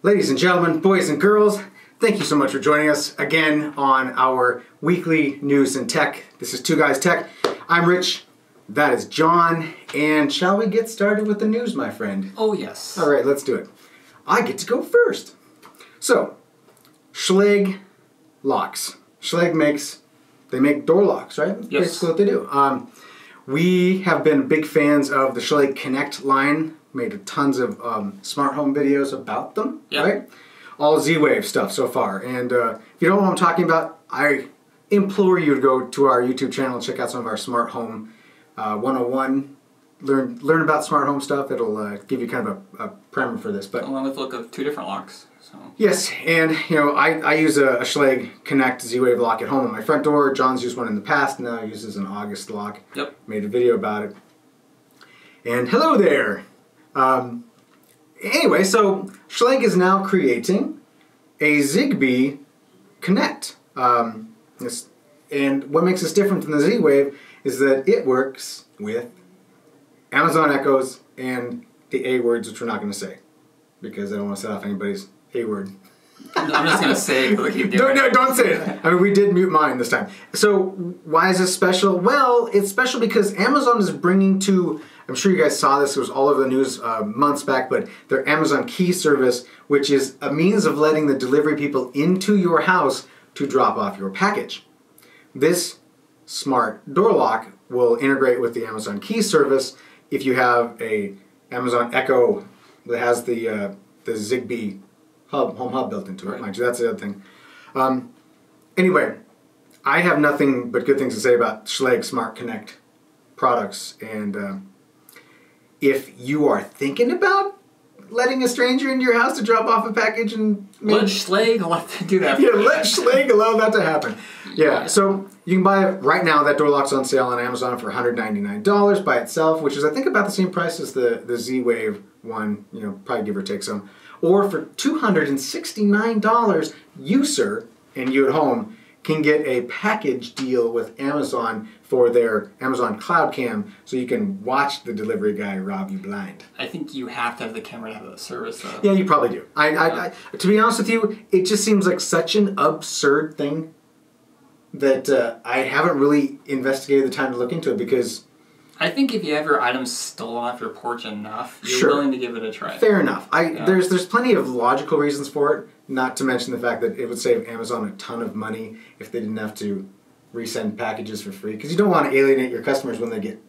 Ladies and gentlemen, boys and girls, thank you so much for joining us again on our weekly news and tech. This is Two Guys Tech. I'm Rich, that is John, and shall we get started with the news, my friend? Oh, yes. All right, let's do it. I get to go first. So, Schlage locks. Schlage they make door locks, right? That's basically what they do. We have been big fans of the Schlage Connect line. Made tons of smart home videos about them, right? All Z-Wave stuff so far. And if you don't know what I'm talking about, I implore you to go to our YouTube channel and check out some of our smart home 101. Learn about smart home stuff. It'll give you kind of a primer for this. But along with the look of two different locks. So. Yes, and you know I use a Schlage Connect Z-Wave lock at home on my front door. John's used one in the past. Now he uses an August lock. Yep. Made a video about it. And hello there. Anyway, so Schlage is now creating a Zigbee Connect. And what makes this different from the Z-Wave is that it works with Amazon Echoes and the A words, which we're not going to say because I don't want to set off anybody's A word. I'm just going to say it. Don't say it. I mean, we did mute mine this time. So why is this special? Well, it's special because Amazon is bringing to, I'm sure you guys saw this, it was all over the news months back, but their Amazon Key service, which is a means of letting the delivery people into your house to drop off your package. This smart door lock will integrate with the Amazon Key service if you have a Amazon Echo that has the Zigbee home hub built into it. Right. Mind you, that's the other thing. Anyway, I have nothing but good things to say about Schlage Smart Connect products, and if you are thinking about letting a stranger into your house to drop off a package and let Schlage allow to do that. Yeah, let Schlage allow that to happen. Yeah, so you can buy it right now. That door lock's on sale on Amazon for $199 by itself, which is I think about the same price as the Z-Wave one. You know, probably give or take some. Or for $269, you, sir, and you at home can get a package deal with Amazon for their Amazon Cloud Cam so you can watch the delivery guy rob you blind. I think you have to have the camera to have that service, though. Yeah, you probably do. To be honest with you, it just seems like such an absurd thing that I haven't really investigated the time to look into it because I think if you have your items stolen off your porch enough, you're willing to give it a try. Fair enough. There's plenty of logical reasons for it, not to mention the fact that it would save Amazon a ton of money if they didn't have to resend packages for free. Because you don't want to alienate your customers when they get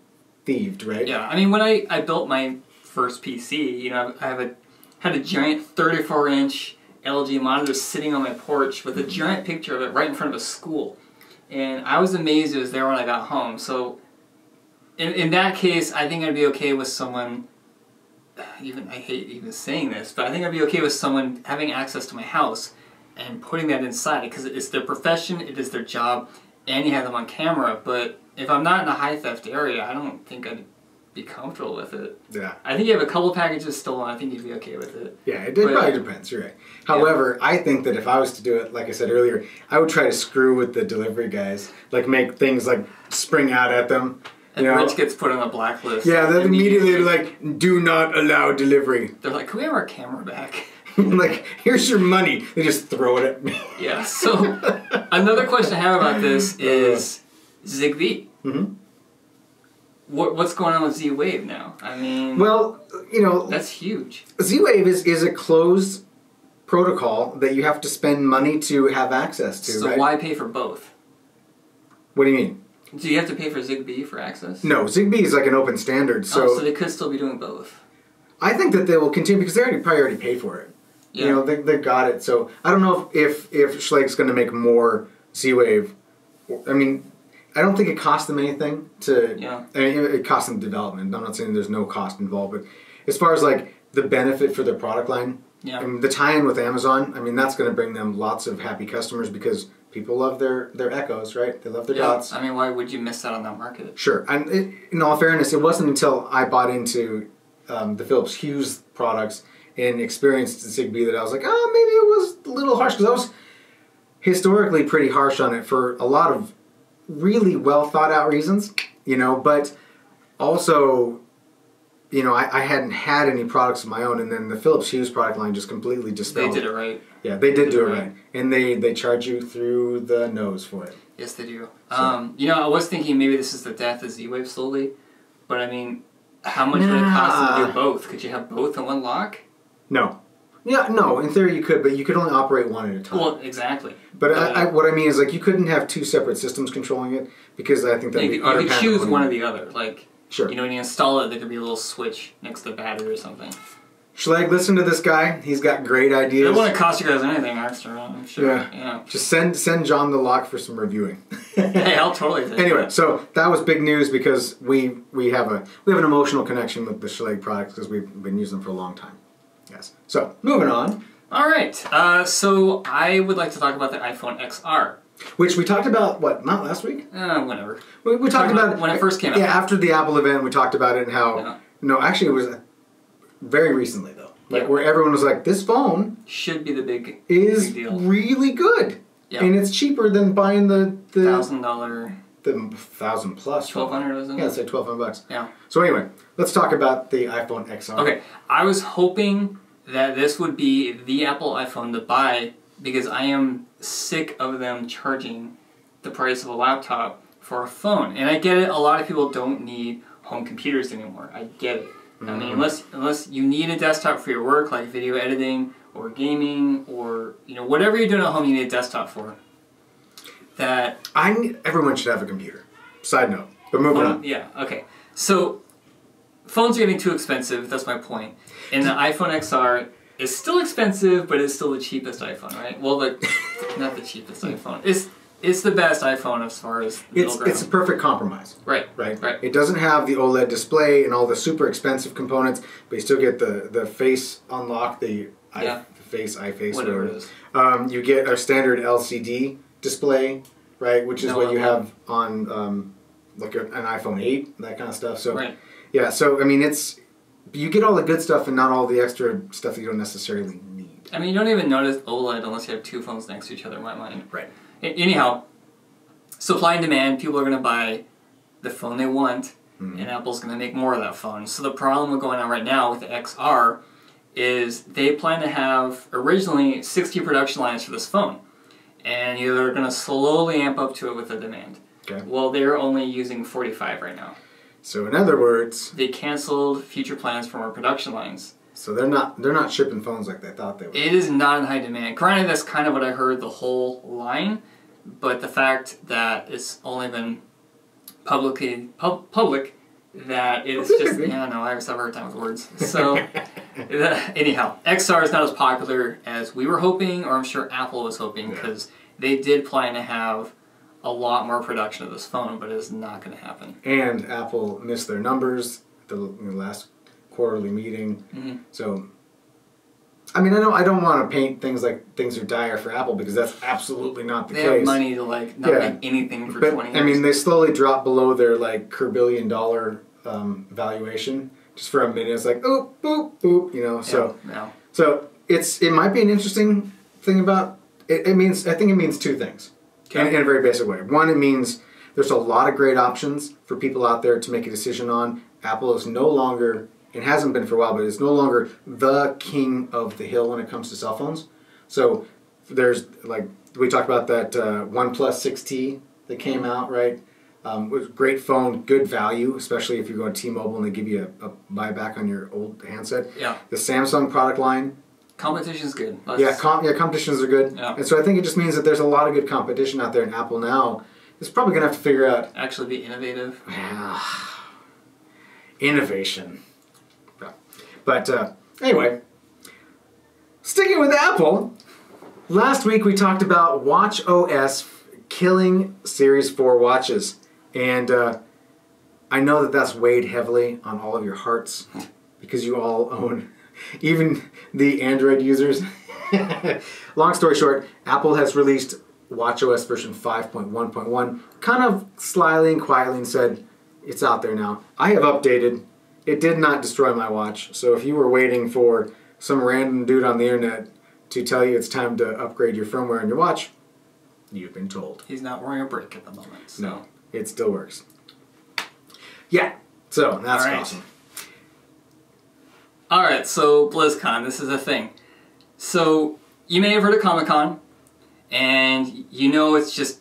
thieved, right? Yeah, I mean, when I built my first PC, you know, I had a giant 34-inch LG monitor sitting on my porch with a giant picture of it right in front of a school. And I was amazed it was there when I got home. So in that case, I think I'd be okay with someone, I hate even saying this, but I think I'd be okay with someone having access to my house and putting that inside because it's their profession, it is their job, and you have them on camera. But if I'm not in a high theft area, I don't think I'd be comfortable with it. Yeah. I think you have a couple packages stolen, I think you'd be okay with it. Yeah, it probably depends, you're right. However, I think that if I was to do it, like I said earlier, I would try to screw with the delivery guys, like make things like spring out at them. And Rich gets put on a blacklist. Yeah, they'll immediately be like, do not allow delivery. They're like, can we have our camera back? Like, here's your money. They just throw it at me. Yeah, so another question I have about this is Zigbee. Mm-hmm. What's going on with Z-Wave now? I mean... Well, you know... That's huge. Z-Wave is a closed protocol that you have to spend money to have access to, So why pay for both? What do you mean? Do you have to pay for Zigbee for access? No, Zigbee is like an open standard, so... so they could still be doing both. I think that they will continue, because they probably already paid for it. Yeah. You know, they got it, so... I don't know if Schlage's going to make more Z-Wave. I mean, I don't think it costs them anything to... Yeah. I mean, it costs them development. I'm not saying there's no cost involved, but as far as, like, the benefit for their product line, I mean, the tie-in with Amazon, I mean, that's going to bring them lots of happy customers, because... people love their Echoes, right? They love their dots. I mean, why would you miss out on that market? Sure. And in all fairness, it wasn't until I bought into the Philips Hue products and experienced Zigbee that I was like, oh, maybe it was a little harsh. Because I was historically pretty harsh on it for a lot of really well thought out reasons, you know. But also, you know, I hadn't had any products of my own, and then the Philips Hue product line just completely dispelled. They did it right. Yeah, they did do it right. And they charge you through the nose for it. Yes, they do. So. You know, I was thinking maybe this is the death of Z-Wave slowly, but I mean, how much would it cost to do both? Could you have both in one lock? No. Yeah, no, in theory you could, but you could only operate one at a time. Well, exactly. But what I mean is, like, you couldn't have two separate systems controlling it, because I think that you could choose one or the other. Like, sure. You know, when you install it, there could be a little switch next to the battery or something. Schleg, listen to this guy. He's got great ideas. It wouldn't cost you guys anything extra, I'm sure. Yeah. Just send John the lock for some reviewing. Hey, I'll totally take Anyway, that. so that was big news because we have an emotional connection with the Schleg products because we've been using them for a long time. Yes. So moving on. All right. So I would like to talk about the iPhone XR. Which we talked about, what, not last week? Whenever. We talked about it when it first came out. Yeah, after the Apple event, we talked about it and how... Yeah. No, actually, it was very recently, though. Like, Yeah. where everyone was like, this phone Should be the big deal. Really good. Yeah. And it's cheaper than buying the $1,000. the 1,000 plus. 1,200, wasn't it? Yeah, it's like $1,200. Yeah. So anyway, let's talk about the iPhone XR. Okay, I was hoping that this would be the Apple iPhone to buy because I am sick of them charging the price of a laptop for a phone. And I get it, a lot of people don't need home computers anymore. I get it. I mean, unless you need a desktop for your work, like video editing or gaming or, you know, whatever you're doing at home, you need a desktop for. Everyone should have a computer. Side note. But moving on. Yeah, okay. So, phones are getting too expensive, that's my point. And the iPhone XR is still expensive, but it's still the cheapest iPhone, right? Well, not the cheapest iPhone. It's the best iPhone as far as the middle ground. It's a perfect compromise. Right. It doesn't have the OLED display and all the super expensive components, but you still get the face unlock, the iFace, whatever it is. You get a standard LCD display, right, which is what you have on like an iPhone 8, that kind of stuff. So yeah, so I mean, you get all the good stuff and not all the extra stuff that you don't necessarily need. I mean, you don't even notice OLED unless you have two phones next to each other, in my mind. Right. Anyhow, supply and demand, people are going to buy the phone they want, and Apple's going to make more of that phone. So the problem going on right now with the XR is they plan to have originally 60 production lines for this phone, and they're going to slowly amp up to it with the demand. Okay. Well, they're only using 45 right now. So in other words, they canceled future plans for more production lines. So they're not shipping phones like they thought they would. It is not in high demand. Granted, that's kind of what I heard the whole line, but the fact that it's only been public that it is just I have a hard time with words. So anyhow, XR is not as popular as we were hoping, or I'm sure Apple was hoping, because they did plan to have a lot more production of this phone, but it's not going to happen. And Apple missed their numbers the last quarterly meeting. So, I mean, I don't want to paint things like things are dire for Apple because that's absolutely not the case. They have money to not make anything for 20 years. I mean, they slowly drop below their $1 billion valuation just for a minute. It's like oh, boop, boop, you know. So it might be an interesting thing about it. I think it means two things in a very basic way. One, it means there's a lot of great options for people out there to make a decision on. Apple is no longer, it hasn't been for a while, but it's no longer the king of the hill when it comes to cell phones. So there's, we talked about that OnePlus 6T that came out, right? It was a great phone, good value, especially if you go to T-Mobile and they give you a buyback on your old handset. Yeah. The Samsung product line. Competition's good. Competitions are good. Yeah. And so I think it just means that there's a lot of good competition out there, and Apple now is probably going to have to figure out... Actually be innovative. Yeah. Innovation. Yeah. But anyway, sticking with Apple, last week we talked about Watch OS killing Series 4 watches. And I know that that's weighed heavily on all of your hearts because you all own, even the Android users. Long story short, Apple has released WatchOS version 5.1.1, kind of slyly and quietly, and said, it's out there now. I have updated. It did not destroy my watch. So if you were waiting for some random dude on the internet to tell you it's time to upgrade your firmware on your watch, you've been told. He's not wearing a brick at the moment. So. No, it still works. Yeah, so that's awesome. Alright, so BlizzCon, this is a thing. So, you may have heard of Comic-Con, and you know it's just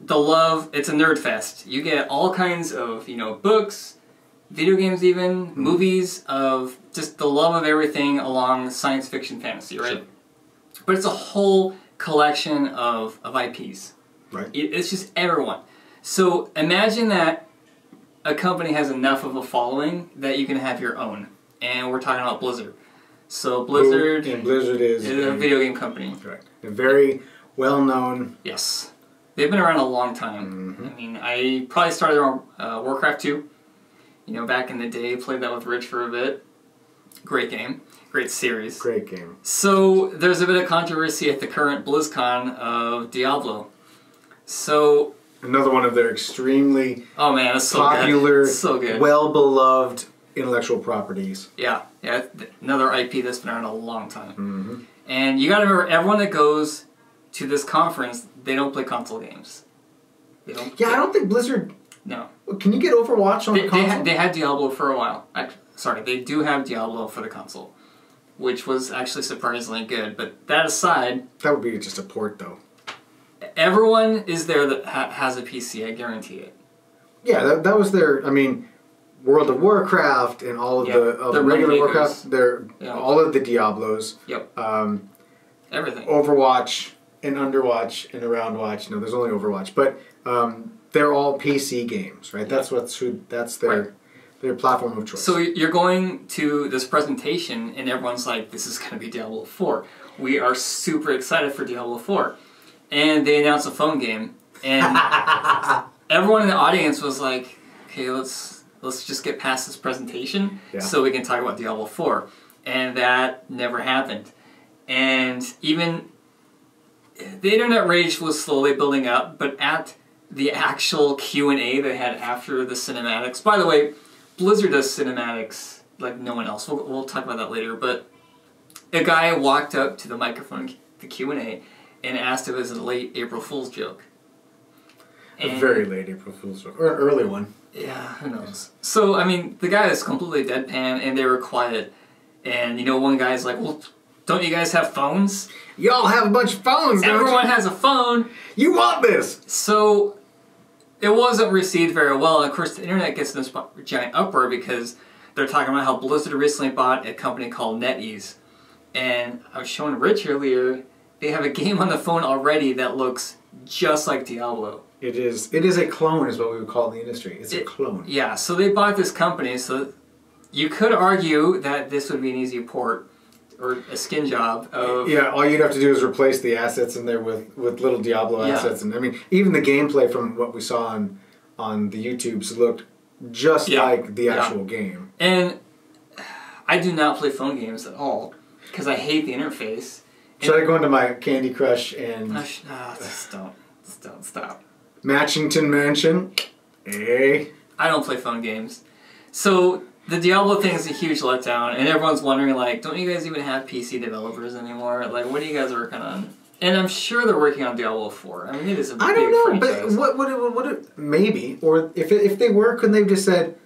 the love, it's a nerd fest. You get all kinds of, you know, books, video games even, movies, of just the love of everything along science fiction fantasy, right? Sure. But it's a whole collection of IPs. Right. It's just everyone. So imagine that a company has enough of a following that you can have your own. And we're talking about Blizzard. So Blizzard, and Blizzard is a video game company. Correct. A very well-known. Yes. They've been around a long time. I mean, I probably started on Warcraft 2. You know, back in the day, played that with Rich for a bit. Great game. Great series. Great game. So, there's a bit of controversy at the current BlizzCon of Diablo. So... Another one of their extremely oh man, it's so popular, good. So good. well-beloved intellectual properties. Yeah. Another IP that's been around a long time. And you gotta remember, everyone that goes to this conference, they don't play console games. They don't. Yeah, I don't think Blizzard... No. Can you get Overwatch on the console? They had Diablo for a while. Sorry, they do have Diablo for the console, which was actually surprisingly good. But that aside... That would be just a port, though. Everyone is there that has a PC, I guarantee it. Yeah, that was their... I mean, World of Warcraft and all of the regular Warcraft, all of the Diablos. Yep. Everything. Overwatch and Underwatch and Aroundwatch. No, there's only Overwatch. But they're all PC games, right? That's their platform of choice. So you're going to this presentation and everyone's like, this is going to be Diablo 4. We are super excited for Diablo 4. And they announced a phone game. And everyone in the audience was like, okay, let's just get past this presentation so we can talk about Diablo 4. And that never happened. And even the internet rage was slowly building up, but at the actual Q&A they had after the cinematics. By the way, Blizzard does cinematics like no one else. We'll talk about that later. But a guy walked up to the microphone, the Q&A, and asked if it was a late April Fool's joke. A very late April Fool's joke. Or an early one. Yeah, who knows. So, I mean, the guy is completely deadpan, and they were quiet. And, you know, one guy's like, well, don't you guys have phones? Y'all have a bunch of phones, don't you? Everyone has a phone. You want this! So, it wasn't received very well. And, of course, the internet gets in this giant uproar because they're talking about how Blizzard recently bought a company called NetEase. And I was showing Rich earlier, they have a game on the phone already that looks just like Diablo. It is a clone is what we would call it in the industry. It's a clone. Yeah, so they bought this company, so you could argue that this would be an easy port or a skin job of... Yeah, all you'd have to do is replace the assets in there with little Diablo assets. And I mean, even the gameplay from what we saw on the YouTubes looked just like the actual game. And I do not play phone games at all because I hate the interface. Should I go into my Candy Crush and... just don't stop. Matchington Mansion? Hey. I don't play phone games. So, the Diablo thing is a huge letdown, and everyone's wondering, like, don't you guys even have PC developers anymore? Like, what are you guys working on? And I'm sure they're working on Diablo 4. I mean, it is a big franchise. I don't know, but maybe. Or if they were, couldn't they have just said...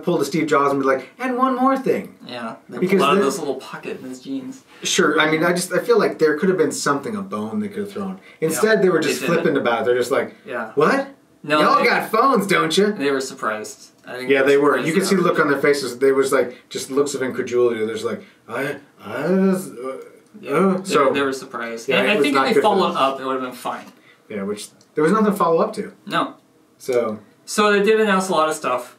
pulled a Steve Jobs and be like, and one more thing. Yeah, they pulled out of this little pocket in his jeans. Sure, I mean, I feel like there could have been something, a bone they could have thrown. Instead, they were just flippant about it. They're just like, what? No, y'all got phones, don't you? They were surprised. I think they were. You could see the look on their faces. They was like, just looks of incredulity. They're just like, so they were surprised. Yeah, and I think if they followed up, it would have been fine. Yeah, which, there was nothing to follow up to. No. So they did announce a lot of stuff.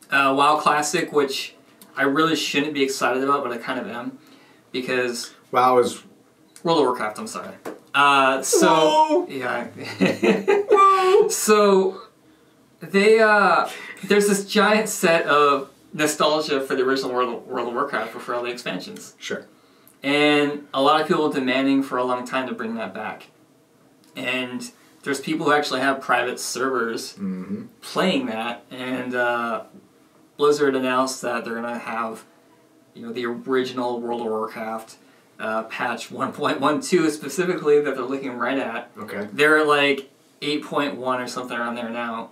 WoW Classic, which I really shouldn't be excited about, but I kind of am, because WoW is World of Warcraft. I'm sorry. Whoa! Yeah. Whoa! So they there's this giant set of nostalgia for the original World of Warcraft for all the expansions. Sure. And a lot of people demanding for a long time to bring that back. And there's people who actually have private servers playing that, and Blizzard announced that they're going to have, the original World of Warcraft patch 1.12 specifically that they're looking right at. Okay. They're at like 8.1 or something around there now.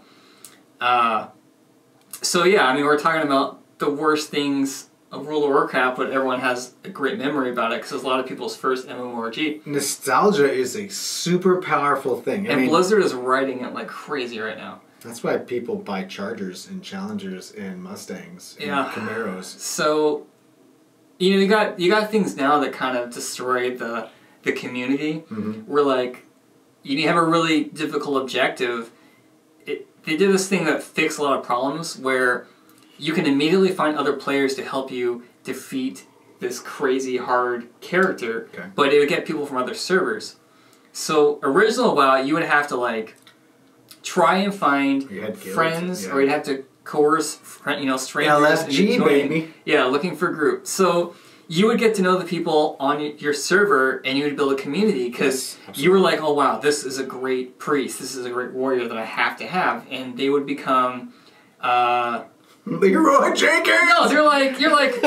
So yeah, I mean, we're talking about the worst things of World of Warcraft, but everyone has a great memory about it because it's a lot of people's first MMORPG. Nostalgia is a super powerful thing. And Blizzard is riding it like crazy right now. That's why people buy Chargers and Challengers and Mustangs and Camaros. So, you got things now that kind of destroy the community. Where like, you have a really difficult objective. They did this thing that fixed a lot of problems where you can immediately find other players to help you defeat this crazy hard character, but it would get people from other servers. So original WoW, you would have to like try and find friends, or you'd have to coerce strangers. LFG, baby. Yeah, looking for groups. So you would get to know the people on your server, and you would build a community because you were like, oh wow, this is a great priest, this is a great warrior that I have to have, and they would become Leroy Jenkins. No, you're like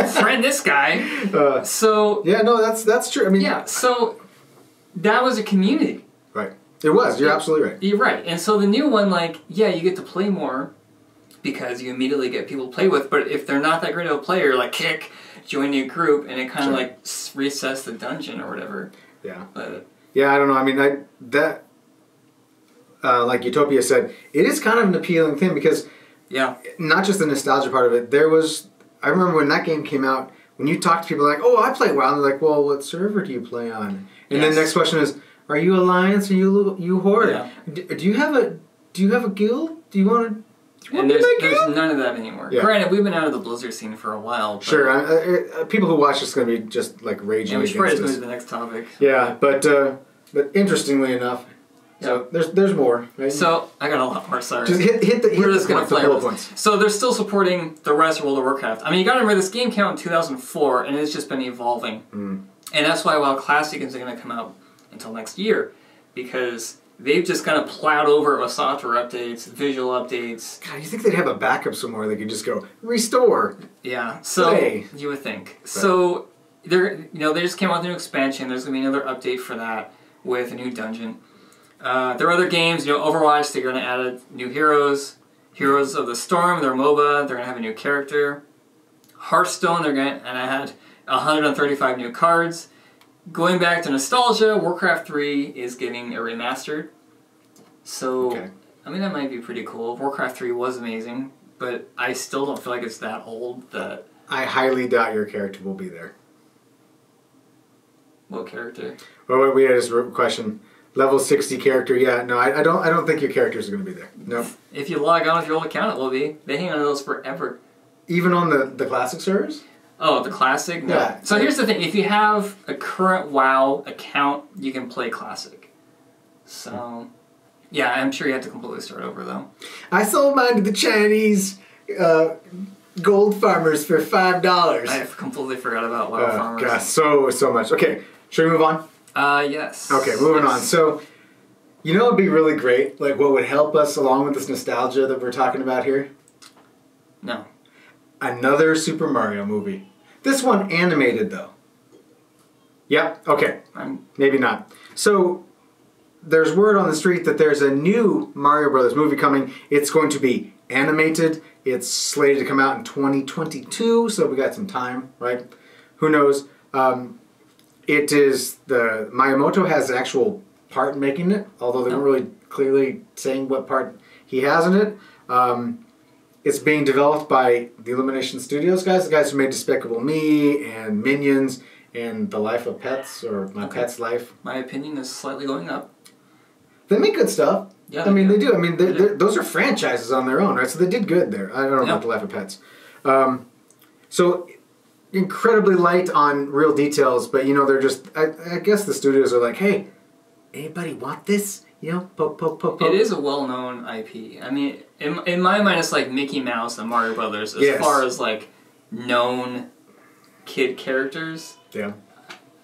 friend this guy. So yeah, no, that's true. I mean, yeah, so that was a community. Right. It was. You're absolutely right. You're right. And so the new one, like, yeah, you get to play more because you immediately get people to play with. But if they're not that great of a player, like join a group, and it kind of like resets the dungeon or whatever. Yeah. But yeah, I don't know. I mean, like Utopia said, it is kind of an appealing thing because not just the nostalgia part of it. I remember when that game came out, when you talk to people like, oh, I play WoW, and they're like, well, what server do you play on? And then the next question is, are you Alliance or you Horde? Yeah. Do you have a guild? Do you want to? And there's none of that anymore. Yeah. Granted, we've been out of the Blizzard scene for a while. But sure, people who watch this are going to be just like raging. Yeah, we should probably just move to the next topic. Yeah, but interestingly enough, so there's more. Right? So I got a lot more. Sorry, just hit the bullet points. So they're still supporting the rest of World of Warcraft. I mean, you got to remember this game came out in 2004, and it's just been evolving. And that's why WoW Classic isn't going to come out until next year, because they've just kind of plowed over it with software updates, visual updates. God, you think they'd have a backup somewhere they could just go restore? Yeah, so you would think. But. So they just came out with a new expansion. There's going to be another update for that with a new dungeon. There are other games, Overwatch. They're going to add new heroes, Heroes of the Storm. They're MOBA. They're going to have a new character. Hearthstone. They're going to add 135 new cards. Going back to nostalgia, Warcraft 3 is getting a remastered. So, I mean, that might be pretty cool. Warcraft 3 was amazing, but I still don't feel like it's that old that... I highly doubt your character will be there. What character? Well, we had this question. Level 60 character, yeah. No, I don't think your characters are going to be there. No. If you log on with your old account, it will be. They hang on to those forever. Even on the classic servers? Oh, the Classic? No. Yeah. So here's the thing. If you have a current WoW account, you can play Classic. So, yeah, I'm sure you have to completely start over, though. I sold mine to the Chinese gold farmers for $5. I completely forgot about WoW farmers. Gosh, so much. Okay, should we move on? Yes. Okay, moving on. So, it would be really great? Like, what would help us along with this nostalgia that we're talking about here? No. Another Super Mario movie. This one animated, though. Yep, okay. Maybe not. So, there's word on the street that there's a new Mario Brothers movie coming. It's going to be animated. It's slated to come out in 2022, so we got some time, right? Who knows? It is Miyamoto has an actual part in making it, although they weren't really clearly saying what part he has in it. It's being developed by the Illumination Studios guys, the guys who made Despicable Me and Minions and The Life of Pets, or My Pet's Life. My opinion is slightly going up. They make good stuff. Yeah, I mean, they do. I mean, those are franchises on their own, right? So they did good there. I don't know about The Life of Pets. So incredibly light on real details, but they're just. I guess the studios are like, hey, anybody want this? Poke, poke, poke, poke. It is a well-known IP. I mean, in my mind, it's like Mickey Mouse and Mario Brothers as far as like known kid characters. Yeah.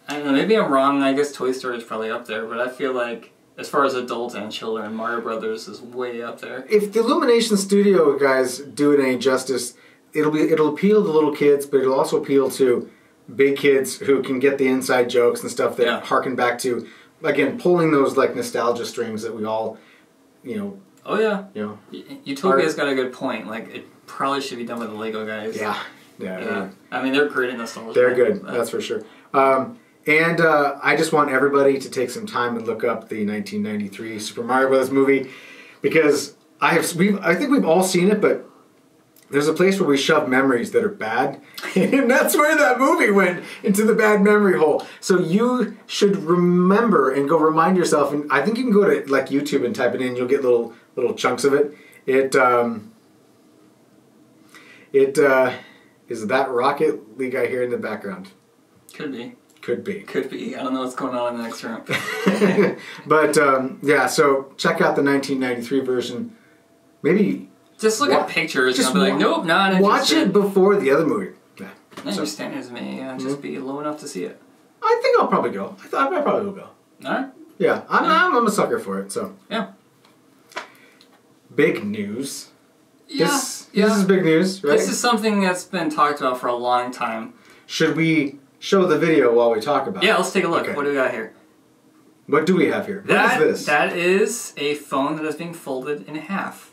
I don't know. Maybe I'm wrong. I guess Toy Story is probably up there, but I feel like as far as adults and children, Mario Brothers is way up there. If the Illumination Studio guys do it any justice, it'll appeal to little kids, but it'll also appeal to big kids who can get the inside jokes and stuff that harken back to. Again, pulling those like nostalgia strings that we all, Oh yeah. Utopia's got a good point. Like it probably should be done with the Lego guys. Yeah. Yeah. I mean, they're great in nostalgia. They're good. That's for sure. And I just want everybody to take some time and look up the 1993 Super Mario Bros. Movie because I think we've all seen it, but there's a place where we shove memories that are bad, and that's where that movie went, into the bad memory hole. So you should remember and go remind yourself, and I think you can go to like YouTube and type it in. You'll get little chunks of it. It is that Rocket League I hear in the background. Could be. Could be. Could be. I don't know what's going on in the next room. But yeah, so check out the 1993 version. Maybe just look at pictures and I'll be like, nope, not interested. Watch it before the other movie. Yeah. Your standards may just be low enough to see it. I think I'll probably go. I probably will go. Alright. Yeah, I'm a sucker for it, so. Yeah. Big news. Yeah. This is big news, right? This is something that's been talked about for a long time. Should we show the video while we talk about it? Yeah, let's take a look. Okay. What do we got here? What do we have here? What is this? That is a phone that is being folded in half.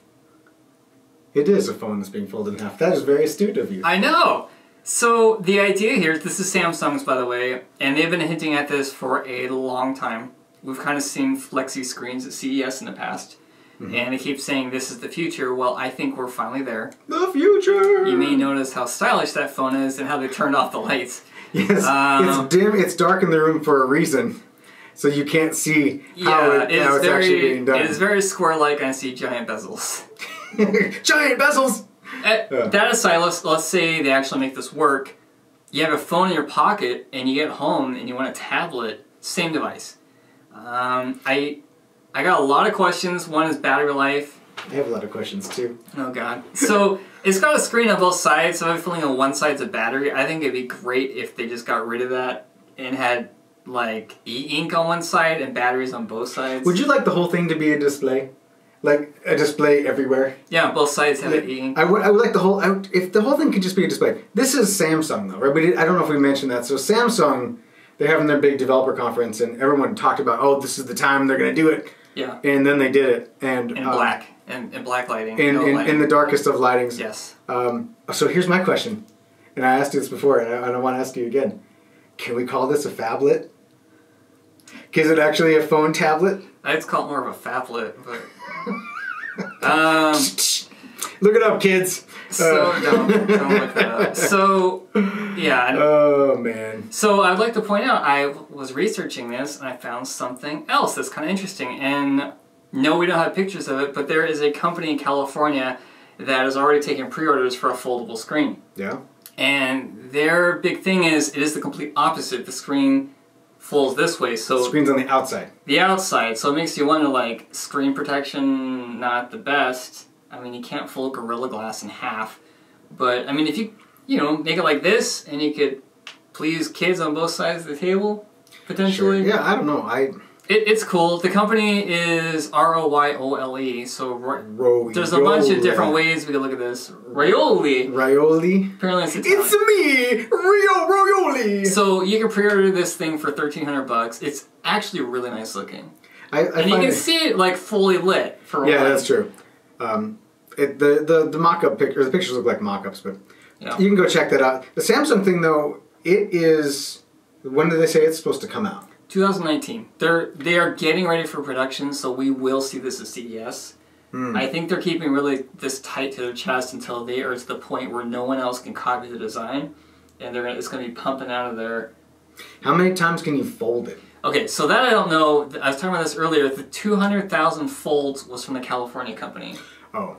It is a phone that's being folded in half. That is very astute of you. I know! So, the idea here, this is Samsung's, by the way, and they've been hinting at this for a long time. We've kind of seen flexi screens at CES in the past, and they keep saying this is the future. Well, I think we're finally there. The future! You may notice how stylish that phone is and how they turned off the lights. Yes, it's dim, it's dark in the room for a reason. So you can't see how it's actually being done. It is very square-like, and I see giant bezels. Giant bezels! That aside, let's say they actually make this work. You have a phone in your pocket, and you get home, and you want a tablet. Same device. I got a lot of questions. One is battery life. I have a lot of questions too. Oh god. So it's got a screen on both sides, so I'm feeling on one side's a battery. I think it'd be great if they just got rid of that and had like e-ink on one side and batteries on both sides. Would you like the whole thing to be a display? Like a display everywhere? Yeah, both sides have e-ink. I would like the whole, if the whole thing could just be a display. This is Samsung though, right? I don't know if we mentioned that. So Samsung, they're having their big developer conference and everyone talked about, oh, this is the time they're going to do it. Yeah. And then they did it. And in black. And black lighting. In the darkest of lightings. Yes. So here's my question. And I asked you this before and I want to ask you again. Can we call this a phablet? Is it actually a phone tablet? I'd call it more of a phablet, but... Look it up, kids. So, don't look that up. So, yeah. Oh, man. So, I'd like to point out, I was researching this, and I found something else that's kind of interesting. And, no, we don't have pictures of it, but there is a company in California that has already taken pre-orders for a foldable screen. Yeah. And their big thing is, it is the complete opposite. The screen folds this way, so... The screen's on the outside. The outside, so it makes you wonder, like, screen protection, not the best. I mean, you can't fold Gorilla Glass in half. But, I mean, if you make it like this, and you could please kids on both sides of the table, potentially. Sure. Yeah, I don't know. It's cool. The company is Royole, so there's a bunch of different ways we can look at this. Royole. Apparently it's Italian. It's me, Royole. So you can pre-order this thing for $1,300. It's actually really nice looking. And you can see it like fully lit for a while. Yeah, that's true. The mock-up pictures, the pictures look like mock-ups, but you can go check that out. The Samsung thing, though, it is. When did they say it's supposed to come out? 2019. They are getting ready for production, so we will see this at CES. I think they're keeping really this tight to their chest until they are to the point where no one else can copy the design, and it's going to be pumping out of there. How many times can you fold it? Okay, so that I don't know. I was talking about this earlier. The 200,000 folds was from the California company. Oh.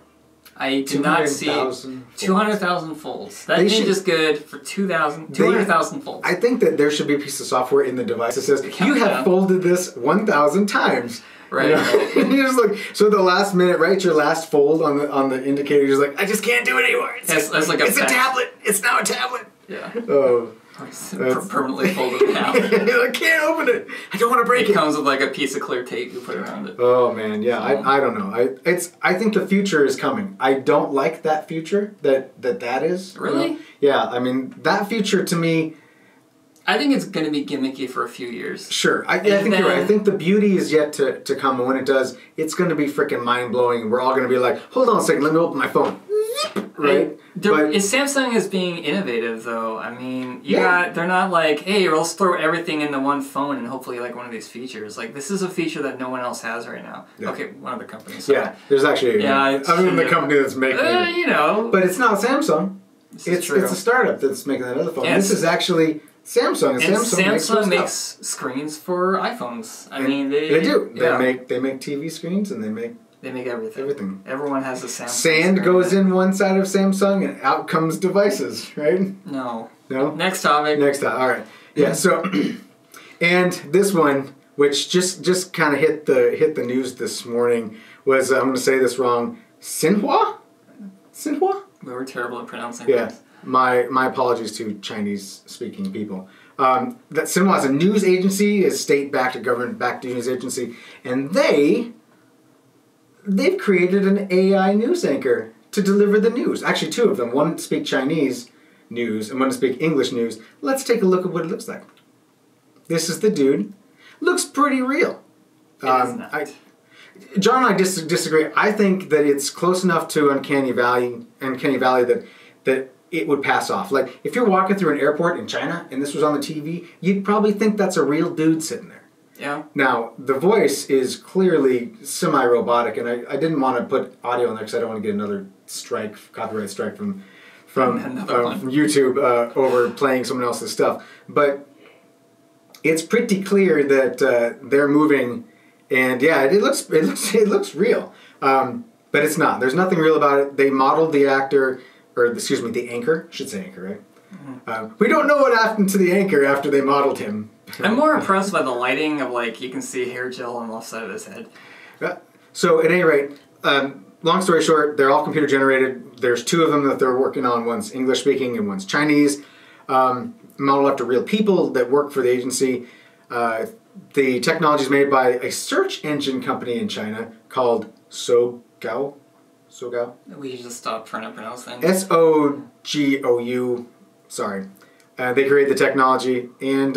I did not see 200,000 folds. That thing is good for 200,000 folds. I think that there should be a piece of software in the device that says, you have folded this 1,000 times. Right. And you're just like, so the last minute, right, your last fold on the indicator, you're just like, I just can't do it anymore. It's a tablet. It's now a tablet. Yeah. Oh. Permanently folded in half. I can't open it. I don't want to break it. It comes with like a piece of clear tape you put around it. Oh man, yeah. I don't know. I think the future is coming. I don't like that future that is. Really? You know? Yeah. I mean, that future to me. I think it's going to be gimmicky for a few years. Sure. I think you're right. I think the beauty is yet to come, and when it does, it's going to be freaking mind blowing. We're all going to be like, hold on a second, let me open my phone. right? Samsung is being innovative, though. I mean, they're not like, hey, let's throw everything into one phone and hopefully like one of these features. Like, this is a feature that no one else has right now. Yeah. Okay, one other company. So. Yeah, there's actually other than the company that's making it. You know. But it's not Samsung. It's a startup that's making that other phone. This is actually Samsung. And Samsung makes screens for iPhones. I mean, they do. They make TV screens and they make everything. Everyone has a Samsung. Sand goes in one side of Samsung and out comes devices, right? No. Next topic. All right. Yeah. So, and this one, which just kind of hit the news this morning, was I'm going to say this wrong. Xinhua. We were terrible at pronouncing. Yeah. Things. My apologies to Chinese speaking people. That Xinhua is a news agency, a state-backed, government-backed news agency, and they've created an AI news anchor to deliver the news. Actually, two of them. One to speak Chinese news and one to speak English news. Let's take a look at what it looks like. This is the dude. Looks pretty real. It is not. John and I disagree. I think that it's close enough to Uncanny Valley that it would pass off. Like, if you're walking through an airport in China and this was on the TV, you'd probably think that's a real dude sitting there. Yeah. Now, the voice is clearly semi-robotic, and I didn't want to put audio in there because I don't want to get another copyright strike from YouTube over playing someone else's stuff. But it's pretty clear that they're moving, and yeah, it looks real. But it's not. There's nothing real about it. They modeled the actor, the anchor. I should say anchor, right? Mm-hmm. We don't know what happened to the anchor after they modeled him. I'm more impressed by the lighting of, like, you can see hair gel on the left side of his head. So, at any rate, long story short, they're all computer generated. There's two of them that they're working on. One's English speaking and one's Chinese. Modeled after real people that work for the agency. The technology is made by a search engine company in China called Sogou. We should just stop trying to pronounce things. Sogou. Sorry. They create the technology, and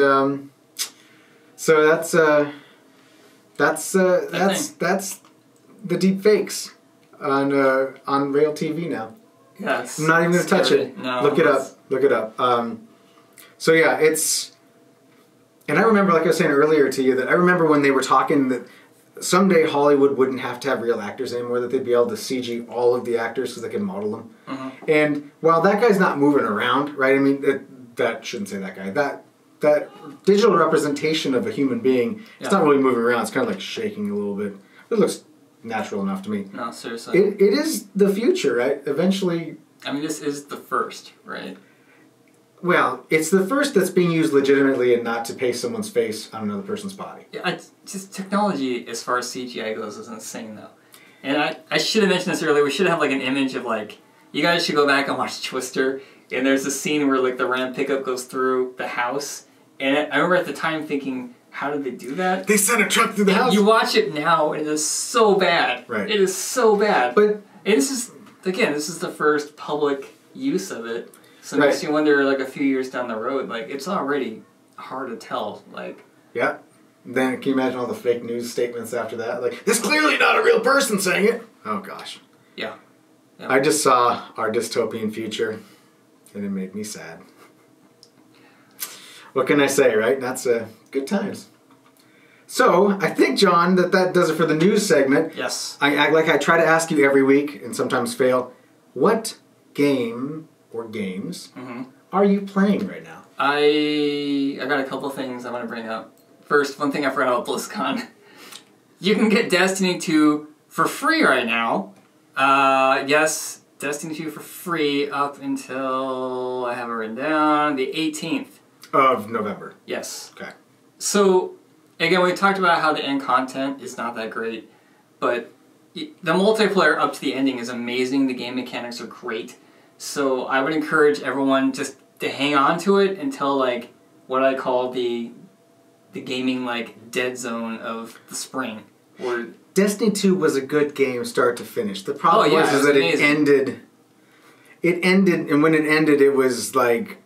so that's the deep fakes on Rail TV now. Yes. I'm not even going to touch it. No, Look it up. So yeah, it's, and I remember, like I was saying earlier to you, that I remember when they were talking that someday Hollywood wouldn't have to have real actors anymore, that they'd be able to CG all of the actors because they can model them. Mm-hmm. And while that guy's not moving around, right? I mean, that shouldn't say that guy. That digital representation of a human being, it's not really moving around. It's kind of like shaking a little bit. It looks natural enough to me. No, seriously. It is the future, right? Eventually. I mean, this is the first, right? Well, it's the first that's being used legitimately and not to paste someone's face on another person's body. Yeah, just technology as far as CGI goes is insane, though. And I should have mentioned this earlier. We should have like an image of, like, you guys should go back and watch Twister. And there's a scene where, like, the Ram pickup goes through the house. And I remember at the time thinking, how did they do that? They sent a truck through the house. You watch it now, and it is so bad. Right. It is so bad. But this is the first public use of it. So it makes you wonder, like, a few years down the road, like, it's already hard to tell, like. Yeah. Then can you imagine all the fake news statements after that? Like, this clearly not a real person saying it. Oh, gosh. Yeah. I just saw our dystopian future, and it made me sad. What can I say, right? That's good times. So, I think, John, that does it for the news segment. Yes. I try to ask you every week, and sometimes fail, what game or games are you playing right now? I got a couple things I want to bring up. First, one thing I forgot about BlizzCon. You can get Destiny 2 for free right now. Yes, Destiny 2 for free up until, I have it written down, the 18th. Of November. Yes. Okay. So, again, we talked about how the end content is not that great, but the multiplayer up to the ending is amazing. The game mechanics are great. So I would encourage everyone just to hang on to it until, like, what I call the gaming, like, dead zone of the spring. Where Destiny 2 was a good game start to finish. The problem was that it ended. It ended, and when it ended, it was like...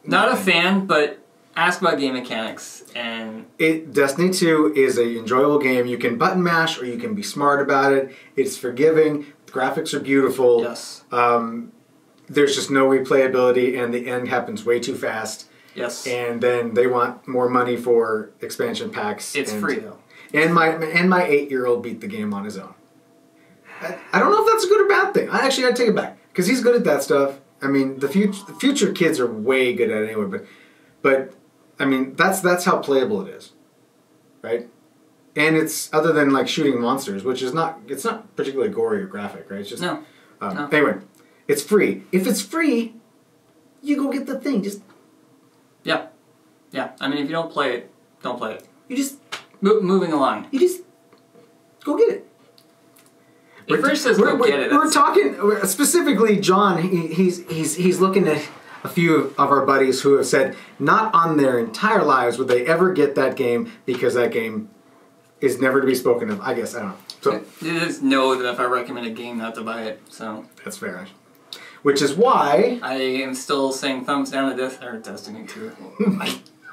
Not a fan, but ask about game mechanics, and... Destiny 2 is an enjoyable game. You can button mash, or you can be smart about it. It's forgiving. graphics are beautiful. Yes. There's just no replayability, and the end happens way too fast. Yes. And then they want more money for expansion packs. It's free though. And my 8-year-old beat the game on his own. I don't know if that's a good or bad thing. I take it back because he's good at that stuff. I mean, the future kids are way good at it anyway. But I mean, that's how playable it is, right? And it's other than like shooting monsters, which is not particularly gory or graphic, right? It's just no. Anyway, it's free. If it's free, you go get the thing. Just yeah. I mean, if you don't play it, don't play it. you just Moving along. you just go get it. If Rich says go get it, We're talking specifically, John. He's looking at a few of our buddies who have said not on their entire lives would they ever get that game because that game is never to be spoken of. I guess I don't know. So they just know that if I recommend a game, not to buy it. So that's fair. Which is why I am still saying thumbs down to Destiny 2.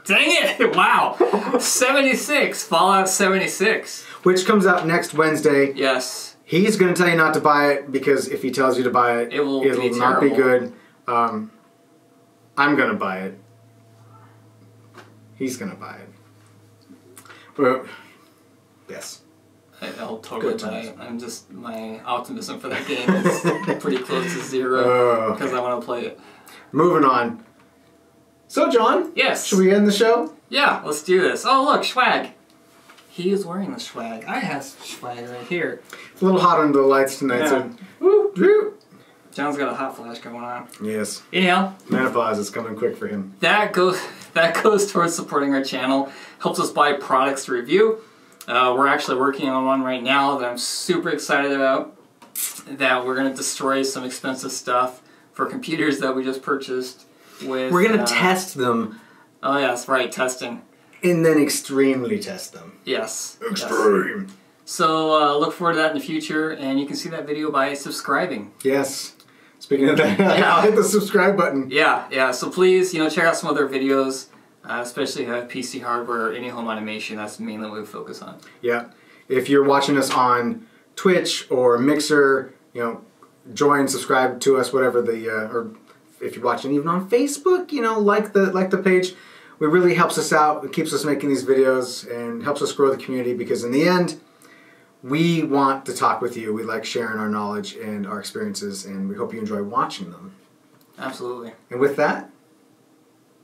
Dang it! Wow, 76 Fallout 76, which comes out next Wednesday. Yes. He's going to tell you not to buy it because if he tells you to buy it, it'll not be good. I'm going to buy it. He's going to buy it. Well, yes. I'll totally buy it. I'm just, my optimism for that game is pretty close to zero because I want to play it. Moving on. So, John. Yes. Should we end the show? Yeah, let's do this. Oh, look, swag. He is wearing the swag. I have swag right here. It's a little hot under the lights tonight, so... Woo. John's got a hot flash going on. Yes. Anyhow. Menopause is coming quick for him. That goes towards supporting our channel. Helps us buy products to review. We're actually working on one right now that I'm super excited about. That we're going to destroy some expensive stuff for computers that we just purchased. We're going to test them. Oh, yes, right, testing. And then extremely test them. Yes. Extreme. Yes. So look forward to that in the future, and you can see that video by subscribing. Yes. Speaking of that, I'll hit the subscribe button. Yeah. So please, check out some other videos, especially if you have PC hardware or any home automation. That's mainly what we focus on. Yeah. If you're watching us on Twitch or Mixer, join, subscribe to us, whatever or if you're watching even on Facebook, like the page. It really helps us out. It keeps us making these videos and helps us grow the community because in the end, we want to talk with you. We like sharing our knowledge and our experiences, and we hope you enjoy watching them. Absolutely. And with that,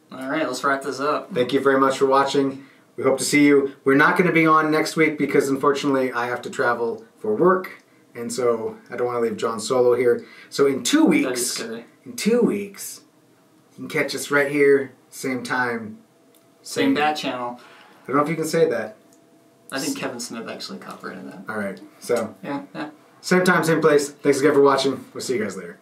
all right, let's wrap this up. Thank you very much for watching. We hope to see you. We're not going to be on next week because unfortunately I have to travel for work, and so I don't want to leave John solo here. So in 2 weeks, you can catch us right here, same time. Same bat channel. I don't know if you can say that. I think Kevin Smith actually copyrighted that. All right. So, yeah. Same time, same place. Thanks again for watching. We'll see you guys later.